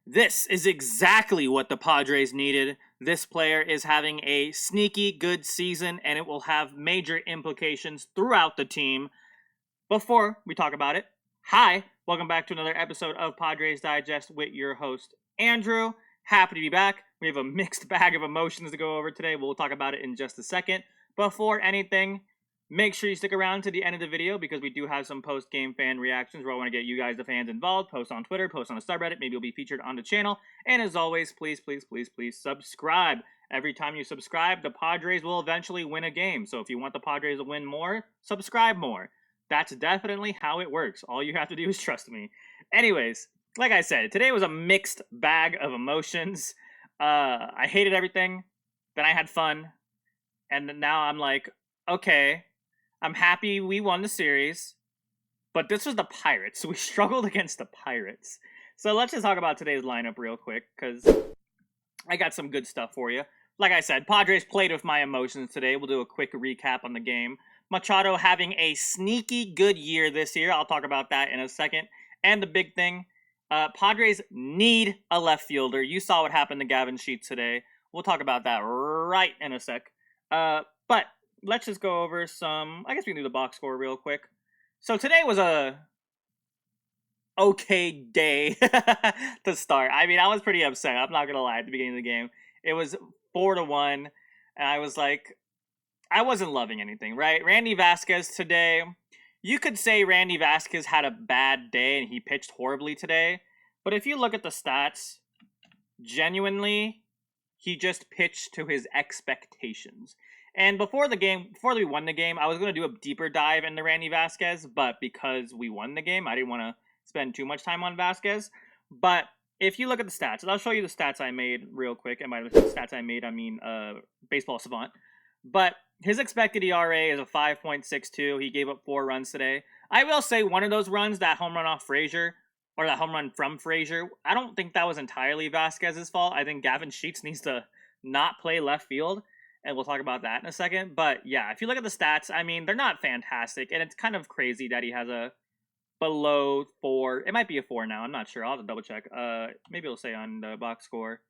This is exactly what the Padres needed. This player is having a sneaky good season, and it will have major implications throughout the team. Before we talk about it, hi, welcome back to another episode of Padres Digest with your host, Andrew. Happy to be back. We have a mixed bag of emotions to go over today. We'll talk about it in just a second. Before anything, make sure you stick around to the end of the video because we do have some post-game fan reactions where I want to get you guys, the fans, involved. Post on Twitter, post on a subreddit. Maybe you'll be featured on the channel. And as always, please subscribe. Every time you subscribe, the Padres will eventually win a game. So if you want the Padres to win more, subscribe more. That's definitely how it works. All you have to do is trust me. Anyways, like I said, today was a mixed bag of emotions. I hated everything. Then I had fun. And now I'm like, okay, I'm happy we won the series, but this was the Pirates. We struggled against the Pirates. So let's just talk about today's lineup real quick, because I got some good stuff for you. Like I said, Padres played with my emotions today. We'll do a quick recap on the game. Machado having a sneaky good year this year. I'll talk about that in a second. And the big thing, Padres need a left fielder. You saw what happened to Gavin Shildt today. We'll talk about that right in a sec. But let's just go over some, I guess we can do the box score real quick. So today was a okay day to start. I mean, I was pretty upset. I'm not going to lie, at the beginning of the game. It was 4-1, and I was like, I wasn't loving anything, right? Randy Vasquez today, you could say Randy Vasquez had a bad day and he pitched horribly today. But if you look at the stats, genuinely, he just pitched to his expectations. And before we won the game, I was going to do a deeper dive into Randy Vasquez, but because we won the game, I didn't want to spend too much time on Vasquez. But if you look at the stats, and I'll show you the stats I made real quick, and by the stats I made, I mean Baseball Savant. But his expected ERA is a 5.62. He gave up 4 runs today. I will say one of those runs, that home run off Frazier, or that home run from Frazier, I don't think that was entirely Vasquez's fault. I think Gavin Shildt needs to not play left field, and we'll talk about that in a second. But yeah, if you look at the stats, I mean, they're not fantastic, and it's kind of crazy that he has a below 4. It might be a 4 now. I'm not sure. I'll have to double check. Maybe it'll say on the box score.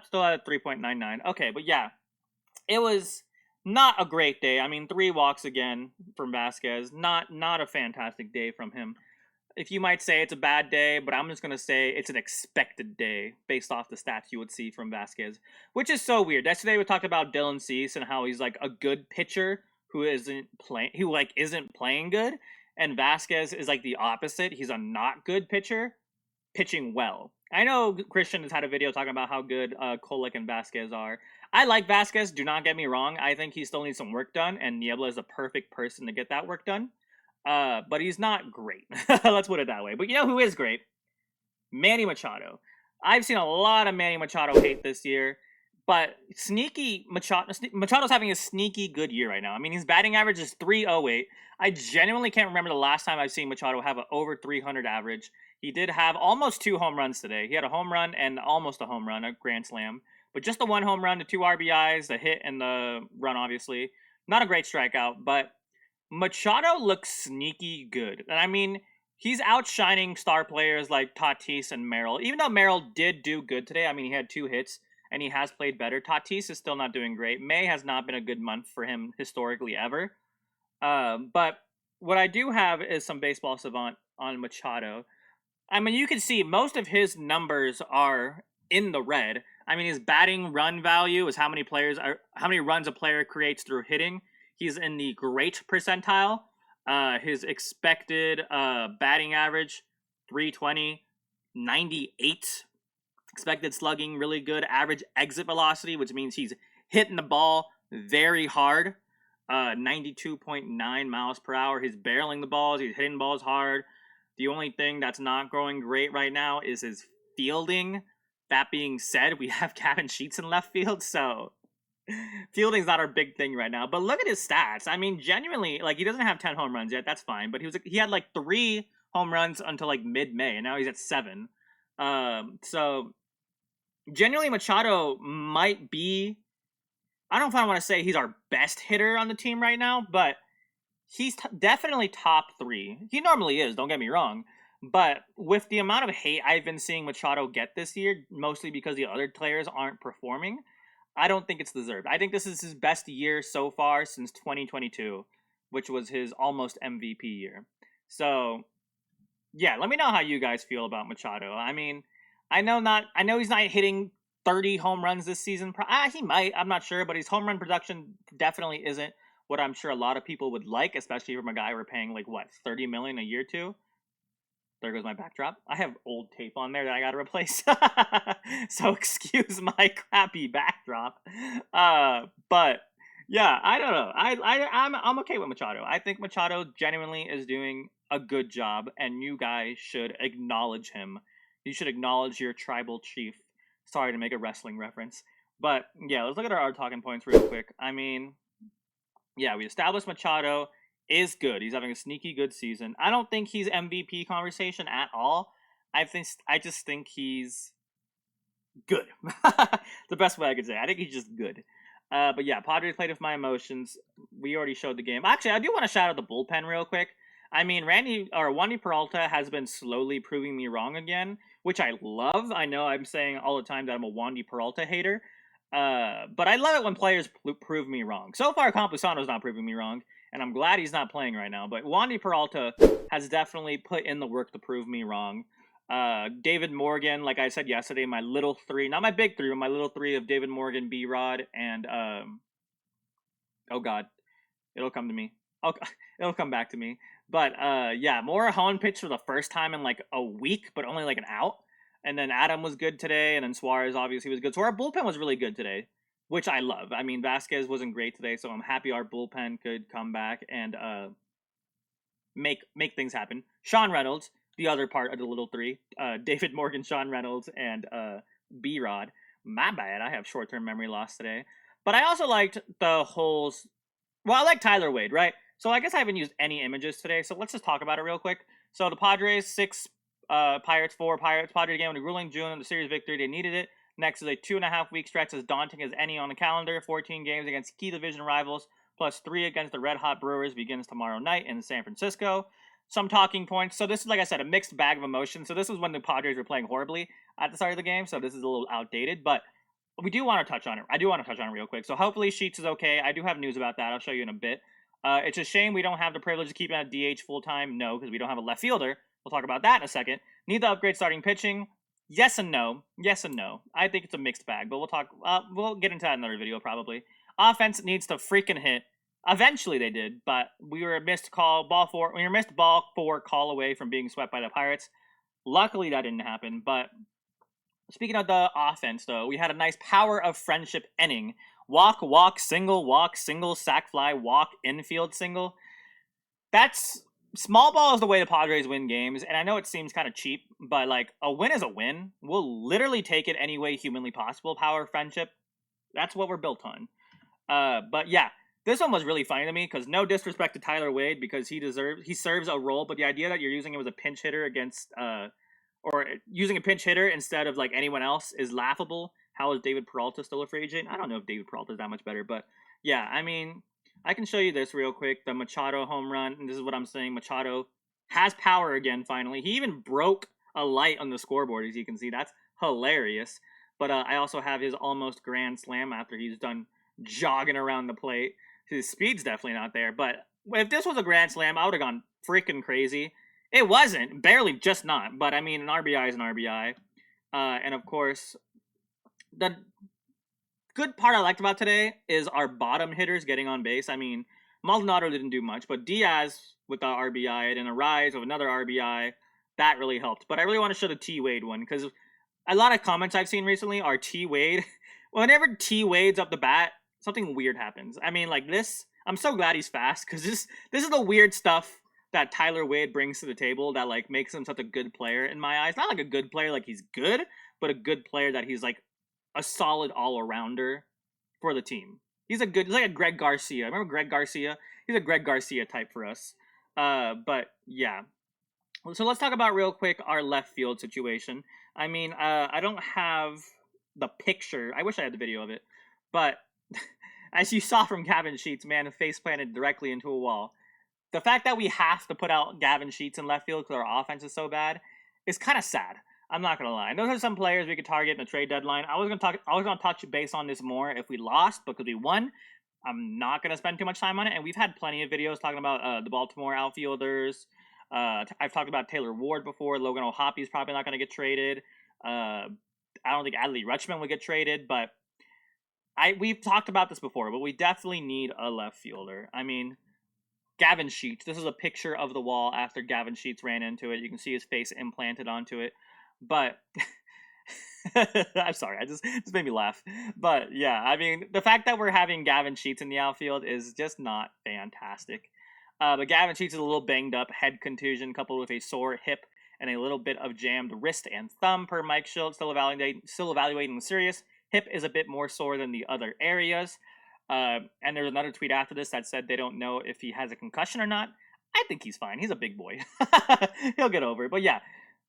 Still at 3.99. Okay, but yeah, it was not a great day. I mean, 3 walks again from Vasquez. Not a fantastic day from him. If you might say it's a bad day, but I'm just going to say it's an expected day based off the stats you would see from Vasquez, which is so weird. Yesterday we talked about Dylan Cease and how he's like a good pitcher who isn't playing good, and Vasquez is like the opposite. He's a not good pitcher pitching well. I know Christian has had a video talking about how good Kolek and Vasquez are. I like Vasquez, do not get me wrong. I think he still needs some work done, and Niebla is the perfect person to get that work done. But he's not great. Let's put it that way. But you know who is great? Manny Machado. I've seen a lot of Manny Machado hate this year, but Machado's having a sneaky good year right now. I mean, his batting average is .308. I genuinely can't remember the last time I've seen Machado have an over 300 average. He did have almost 2 home runs today. He had a home run and almost a home run, a grand slam. But just the 1 home run, the 2 RBIs, the hit, and the run, obviously. Not a great strikeout, but Machado looks sneaky good. And I mean, he's outshining star players like Tatis and Merrill. Even though Merrill did do good today, I mean, he had 2 hits, and he has played better. Tatis is still not doing great. May has not been a good month for him historically ever. But what I do have is some Baseball Savant on Machado. I mean, you can see most of his numbers are in the red. I mean, his batting run value is how many runs a player creates through hitting. He's in the great percentile. His expected batting average, 320, 98. Expected slugging, really good. Average exit velocity, which means he's hitting the ball very hard. 92.9 miles per hour. He's barreling the balls. He's hitting balls hard. The only thing that's not going great right now is his fielding. That being said, we have Gavin Shildt in left field, so fielding's not our big thing right now. But look at his stats. I mean, genuinely, like, he doesn't have 10 home runs yet. That's fine. But he had like 3 home runs until like mid-May, and now he's at 7. So genuinely, Machado might be, I don't know if I want to say he's our best hitter on the team right now, but he's definitely top 3. He normally is, don't get me wrong. But with the amount of hate I've been seeing Machado get this year, mostly because the other players aren't performing, I don't think it's deserved. I think this is his best year so far since 2022, which was his almost MVP year. So, yeah, let me know how you guys feel about Machado. I mean, I know he's not hitting 30 home runs this season. He might, I'm not sure, but his home run production definitely isn't what I'm sure a lot of people would like, especially from a guy we're paying like what, 30 million a year to. There goes my backdrop. I have old tape on there that I gotta replace. So excuse my crappy backdrop. But yeah, I don't know. I'm okay with Machado. I think Machado genuinely is doing a good job, and you guys should acknowledge him. You should acknowledge your tribal chief. Sorry to make a wrestling reference. But yeah, let's look at our talking points real quick. I mean, yeah, we established Machado is good. He's having a sneaky good season. I don't think he's MVP conversation at all. I just think he's good. The best way I could say. I think he's just good. But yeah, Padres played with my emotions. We already showed the game. Actually, I do want to shout out the bullpen real quick. I mean, Wandy Peralta has been slowly proving me wrong again, which I love. I know I'm saying all the time that I'm a Wandy Peralta hater. But I love it when players prove me wrong. So far, Campusano's not proving me wrong, and I'm glad he's not playing right now. But Wandy Peralta has definitely put in the work to prove me wrong. David Morgan, like I said yesterday, my little three, not my big three, but my little three of David Morgan, B-Rod, and oh god, it'll come to me. It'll come back to me. But yeah, Morejon pitched for the first time in like a week, but only like an out. And then Adam was good today, and then Suarez obviously was good. So our bullpen was really good today, which I love. I mean, Vasquez wasn't great today, so I'm happy our bullpen could come back and make things happen. Sean Reynolds, the other part of the little three, David Morgan, Sean Reynolds, and B-Rod. My bad, I have short-term memory loss today. But I also liked the whole... Well, I like Tyler Wade, right? So I guess I haven't used any images today, so let's just talk about it real quick. So the Padres, 6, Pirates, 4. Padres game with a grueling June, the series victory. They needed it. Next is a 2.5-week stretch as daunting as any on the calendar. 14 games against key division rivals, plus 3 against the Red Hot Brewers begins tomorrow night in San Francisco. Some talking points. So this is, like I said, a mixed bag of emotions. So this was when the Padres were playing horribly at the start of the game, so this is a little outdated, but we do want to touch on it. I do want to touch on it real quick. So hopefully Shildt is okay. I do have news about that. I'll show you in a bit. It's a shame we don't have the privilege of keeping at DH full-time. No, because we don't have a left fielder. We'll talk about that in a second. Need to upgrade starting pitching. Yes and no. Yes and no. I think it's a mixed bag, but we'll talk. We'll get into that in another video probably. Offense needs to freaking hit. Eventually they did, but we were a missed ball 4 call away from being swept by the Pirates. Luckily that didn't happen, but speaking of the offense, though, we had a nice power of friendship inning. Walk, single, sac fly, walk, infield single. That's... Small ball is the way the Padres win games, and I know it seems kind of cheap, but, like, a win is a win. We'll literally take it any way humanly possible. Power of friendship, that's what we're built on. But, yeah, this one was really funny to me, because no disrespect to Tyler Wade, because he serves a role, but the idea that you're using him as a pinch hitter against... or using a pinch hitter instead of like anyone else is laughable. How is David Peralta still a free agent? I don't know if David Peralta is that much better, but yeah, I mean, I can show you this real quick. The Machado home run, and this is what I'm saying. Machado has power again, finally. He even broke a light on the scoreboard, as you can see. That's hilarious. But I also have his almost grand slam after he's done jogging around the plate. His speed's definitely not there, but if this was a grand slam, I would have gone freaking crazy. It wasn't. Barely, just not. But, I mean, an RBI is an RBI. And, of course, the good part I liked about today is our bottom hitters getting on base. I mean, Maldonado didn't do much, but Diaz with the RBI and Arraez with another RBI, that really helped. But I really want to show the T. Wade one, because a lot of comments I've seen recently are T. Wade. Whenever T. Wade's up the bat, something weird happens. I mean, like this, I'm so glad he's fast, because this is the weird stuff that Tyler Wade brings to the table that, like, makes him such a good player in my eyes. Not like a good player like he's good, but a good player that he's, like, a solid all-arounder for the team. He's like a Greg Garcia. Remember Greg Garcia? He's a Greg Garcia type for us. But, yeah. So let's talk about real quick our left field situation. I mean, I don't have the picture. I wish I had the video of it. But, as you saw from Cabin Sheets, man, face planted directly into a wall. the fact that we have to put out Gavin Sheets in left field because our offense is so bad is kind of sad. I'm not gonna lie. And those are some players we could target in the trade deadline. I was gonna touch base on this more if we lost, because we won. I'm not gonna spend too much time on it. And we've had plenty of videos talking about the Baltimore outfielders. I've talked about Taylor Ward before. Logan O'Hoppy's probably not gonna get traded. I don't think Adley Rutschman would get traded, but we've talked about this before. But we definitely need a left fielder. I mean, Gavin Sheets. This is a picture of the wall after Gavin Sheets ran into it. You can see his face implanted onto it. But I'm sorry, I just made me laugh. But yeah, I mean, the fact that we're having Gavin Sheets in the outfield is just not fantastic. But Gavin Sheets is a little banged up, head contusion coupled with a sore hip and a little bit of jammed wrist and thumb per Mike Shildt. Still evaluating the serious. Hip is a bit more sore than the other areas. And there's another tweet after this that said they don't know if he has a concussion or not. I think he's fine. He's a big boy. He'll get over it. But yeah,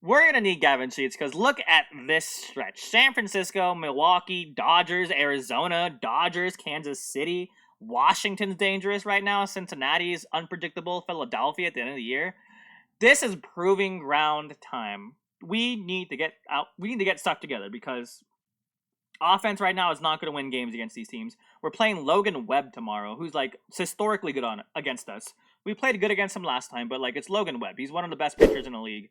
we're going to need Gavin Sheets because look at this stretch. San Francisco, Milwaukee, Dodgers, Arizona, Dodgers, Kansas City. Washington's dangerous right now. Cincinnati's unpredictable. Philadelphia at the end of the year. This is proving ground time. We need to get out. We need to get stuff together because offense right now is not going to win games against these teams. We're playing Logan Webb tomorrow, who's like historically good against us. We played good against him last time, but like it's Logan Webb. He's one of the best pitchers in the league.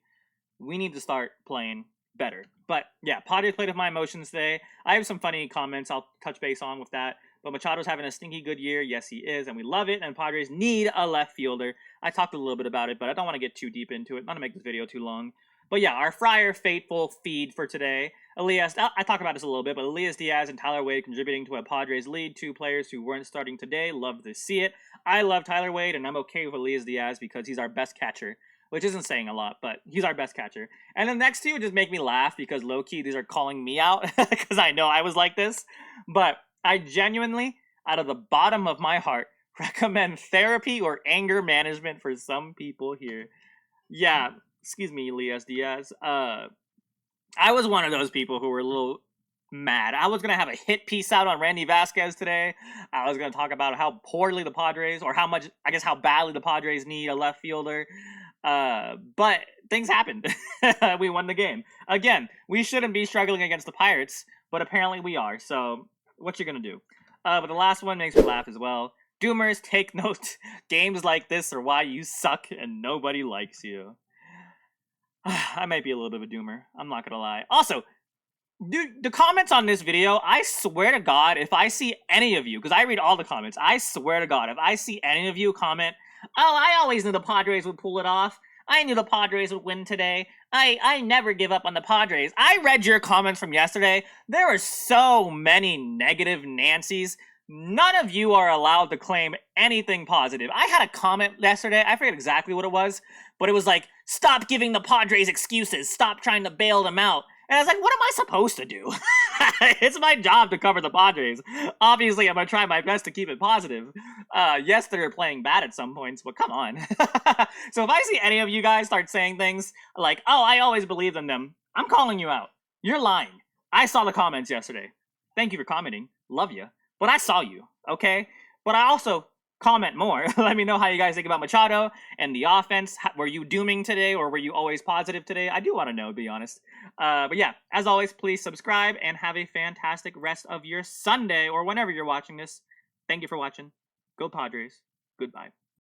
We need to start playing better. But yeah, Padres played with my emotions today. I have some funny comments I'll touch base on with that. But Machado's having a stinky good year. Yes, he is, and we love it. And Padres need a left fielder. I talked a little bit about it, but I don't want to get too deep into it. Not to make this video too long. But yeah, our Friar Faithful feed for today. Elias, I talked about this a little bit, but Elias Diaz and Tyler Wade contributing to a Padres lead. Two players who weren't starting today. Love to see it. I love Tyler Wade, and I'm okay with Elias Diaz because he's our best catcher. Which isn't saying a lot, but he's our best catcher. And the next two just make me laugh because low-key, these are calling me out because I know I was like this. But I genuinely, out of the bottom of my heart, recommend therapy or anger management for some people here. Yeah, excuse me, Elias Diaz. I was one of those people who were a little mad. I was going to have a hit piece out on Randy Vasquez today. I was going to talk about how poorly the Padres, or how badly the Padres need a left fielder. But things happened. We won the game. Again, we shouldn't be struggling against the Pirates, but apparently we are. So what you gonna do? But the last one makes me laugh as well. Doomers, take note. Games like this are why you suck and nobody likes you. I might be a little bit of a doomer. I'm not gonna lie. Also, dude, the comments on this video, I swear to God, if I see any of you, because I read all the comments, I swear to God, if I see any of you comment, "Oh, I always knew the Padres would pull it off. I knew the Padres would win today. I never give up on the Padres." I read your comments from yesterday. There are so many negative Nancys. None of you are allowed to claim anything positive. I had a comment yesterday. I forget exactly what it was, but it was like, "Stop giving the Padres excuses. Stop trying to bail them out." And I was like, what am I supposed to do? It's my job to cover the Padres. Obviously, I'm going to try my best to keep it positive. Yes, they're playing bad at some points, but come on. So if I see any of you guys start saying things like, "Oh, I always believed in them," I'm calling you out. You're lying. I saw the comments yesterday. Thank you for commenting. Love you. But I saw you, okay? But I also comment more. Let me know how you guys think about Machado and the offense. Were you dooming today, or were you always positive today? I do want to know, to be honest. But yeah, as always, please subscribe and have a fantastic rest of your Sunday or whenever you're watching this. Thank you for watching. Go Padres. Goodbye.